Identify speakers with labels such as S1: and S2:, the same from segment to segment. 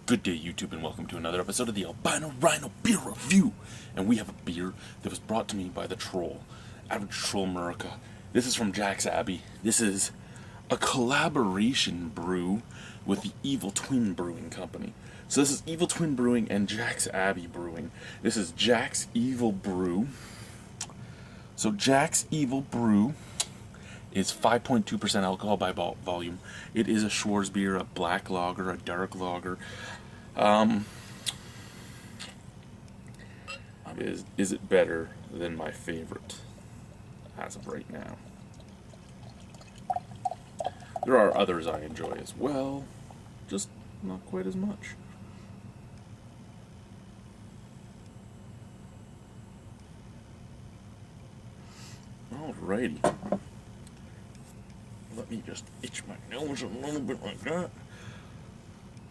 S1: Good day, YouTube, and welcome to another episode of the Albino Rhino Beer Review. And we have a beer that was brought to me by the Troll, Average Troll America. This is from Jack's Abbey. This is a collaboration brew with the Evil Twin Brewing Company. So this is Evil Twin Brewing and Jack's Abbey Brewing. This is Jack's Evil Brew. So Jack's Evil Brew is 5.2% alcohol by volume. It is a Schwarzbier, a black lager, a dark lager. Is it better than my favorite as of right now? There are others I enjoy as well, just not quite as much. Alrighty. Let me just itch my nose a little bit like that.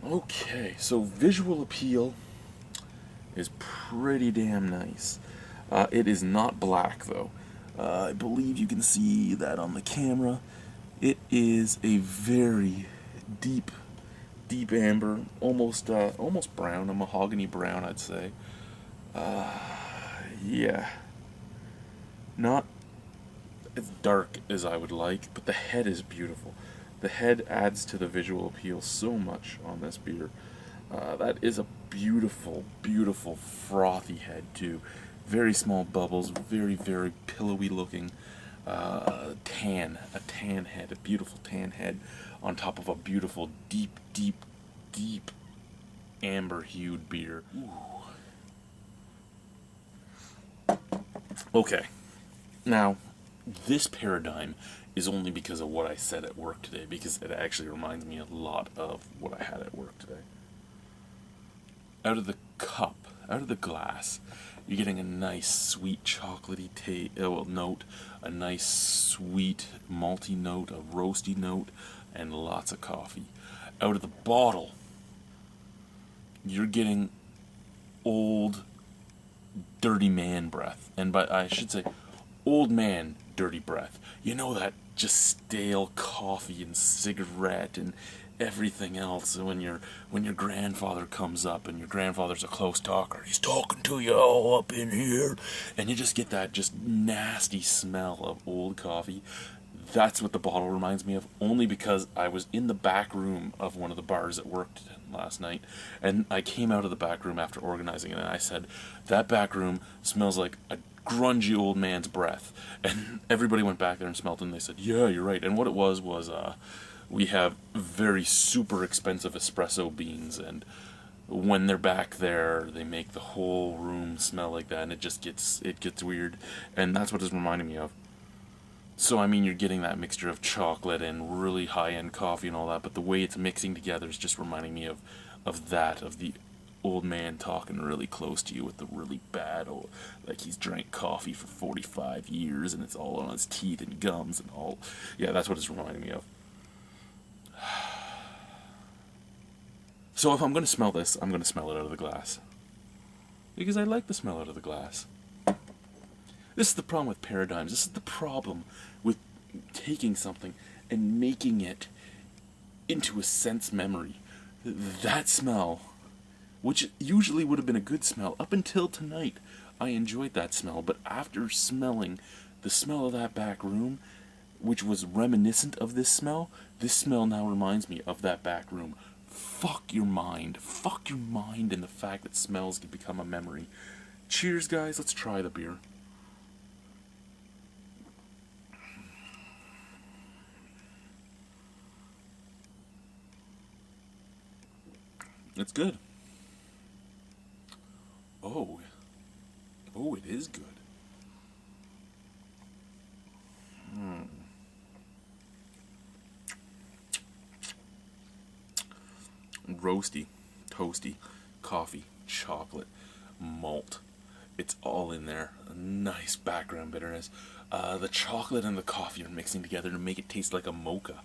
S1: Okay, so visual appeal is pretty damn nice. It is not black, though. I believe you can see that on the camera. It is a very deep amber, almost brown, a mahogany brown, I'd say. Yeah. Not as dark as I would like, but the head is beautiful. The head adds to the visual appeal so much on this beer. That is a beautiful, beautiful frothy head too. Very small bubbles, very, very pillowy looking a tan head, a beautiful tan head on top of a beautiful deep amber hued beer. Ooh. Okay, now this paradigm is only because of what I said at work today, because it actually reminds me a lot of what I had at work today. Out of the cup, out of the glass, you're getting a nice sweet chocolatey note, a nice sweet malty note, a roasty note, and lots of coffee. Out of the bottle, you're getting old, dirty man breath, and I should say old man dirty breath. You know, that just stale coffee and cigarette and everything else when your grandfather comes up, and your grandfather's a close talker. He's talking to you all up in here, and you just get that just nasty smell of old coffee. That's what the bottle reminds me of, only because I was in the back room of one of the bars at work last night, and I came out of the back room after organizing it, and I said, that back room smells like a grungy old man's breath. And everybody went back there and smelled it, and they said, yeah, you're right. And what it was we have very super expensive espresso beans, and when they're back there, they make the whole room smell like that, and it gets weird, and that's what it's reminding me of. So, I mean, you're getting that mixture of chocolate and really high-end coffee and all that, but the way it's mixing together is just reminding me of the old man talking really close to you with the really bad old, like he's drank coffee for 45 years and it's all on his teeth and gums and all. Yeah, that's what it's reminding me of. So if I'm going to smell this, I'm going to smell it out of the glass, because I like the smell out of the glass. This is the problem with paradigms. This is the problem with taking something and making it into a sense memory. That smell, which usually would have been a good smell up until tonight, I enjoyed that smell, but after smelling the smell of that back room, which was reminiscent of this smell now reminds me of that back room. Fuck your mind and the fact that smells can become a memory. Cheers, guys. Let's try the beer. It's good. Oh, it is good. Roasty, toasty, coffee, chocolate, malt. It's all in there. A nice background bitterness. The chocolate and the coffee are mixing together to make it taste like a mocha.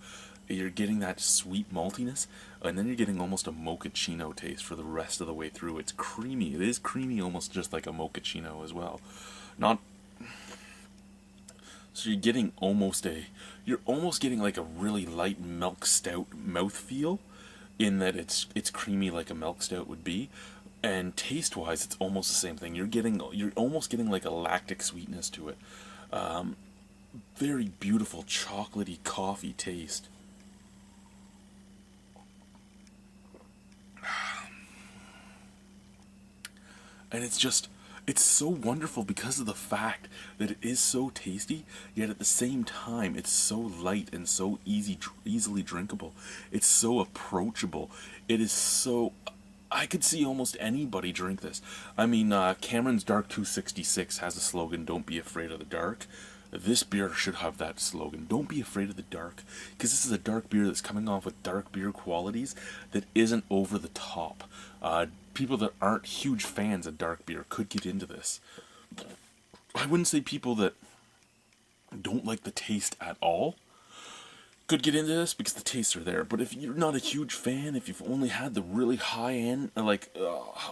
S1: You're getting that sweet maltiness, and then you're getting almost a mochaccino taste for the rest of the way through. It's creamy. It is creamy, almost just like a mochaccino as well. Not. So you're getting almost getting like a really light milk stout mouthfeel, in that it's creamy like a milk stout would be, and taste wise it's almost the same thing. You're almost getting like a lactic sweetness to it. Very beautiful chocolatey coffee taste. And it's so wonderful because of the fact that it is so tasty, yet at the same time it's so light and so easily drinkable. It's so approachable. It is so, I could see almost anybody drink this. I mean, Cameron's Dark 266 has a slogan, "Don't be afraid of the dark." This beer should have that slogan, "Don't be afraid of the dark," because this is a dark beer that's coming off with dark beer qualities that isn't over the top. People that aren't huge fans of dark beer could get into this. I wouldn't say people that don't like the taste at all could get into this because the tastes are there. But if you're not a huge fan, if you've only had the really high end, like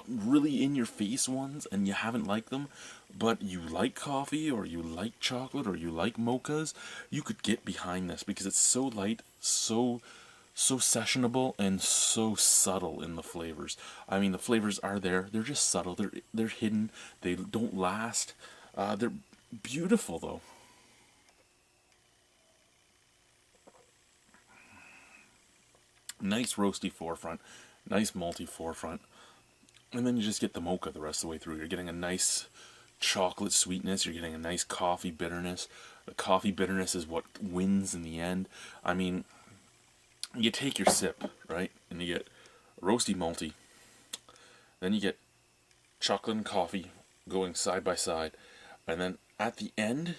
S1: really in your face ones, and you haven't liked them, but you like coffee or you like chocolate or you like mochas, you could get behind this because it's so light, so sessionable, and so subtle in the flavors. I mean, the flavors are there. They're just subtle. They're hidden. They don't last. They're beautiful though. Nice roasty forefront, nice malty forefront, and then you just get the mocha the rest of the way through. You're getting a nice chocolate sweetness. You're getting a nice coffee bitterness. The coffee bitterness is what wins in the end. I mean, you take your sip, right, and you get roasty malty. Then you get chocolate and coffee going side by side, and then at the end,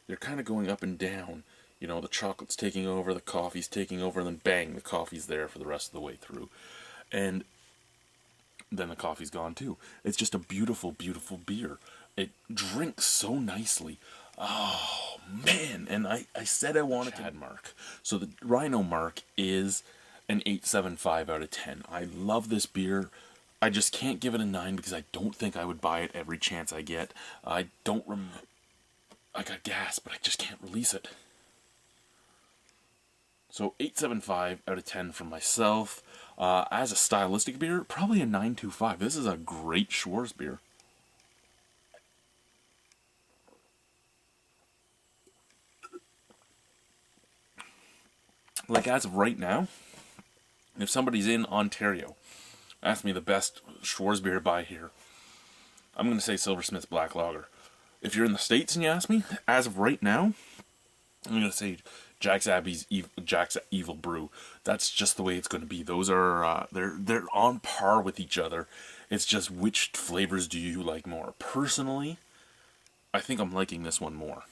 S1: they're kind of going up and down. You know, the chocolate's taking over, the coffee's taking over, and then bang, the coffee's there for the rest of the way through. And then the coffee's gone too. It's just a beautiful, beautiful beer. It drinks so nicely. Oh, man. And I said I wanted to add mark. So the Rhino mark is an 8.75 out of 10. I love this beer. I just can't give it a 9 because I don't think I would buy it every chance I get. I don't remember. I got gas, but I just can't release it. So 8.75 out of 10 from myself. As a stylistic beer, probably a 9.25. This is a great Schwarz beer. Like as of right now, if somebody's in Ontario, ask me the best Schwarz beer to buy here, I'm going to say Silversmith's Black Lager. If you're in the States and you ask me, as of right now, I'm going to say Jack's Evil Brew. That's just the way it's going to be. Those are they're on par with each other. It's just which flavors do you like more? Personally, I think I'm liking this one more.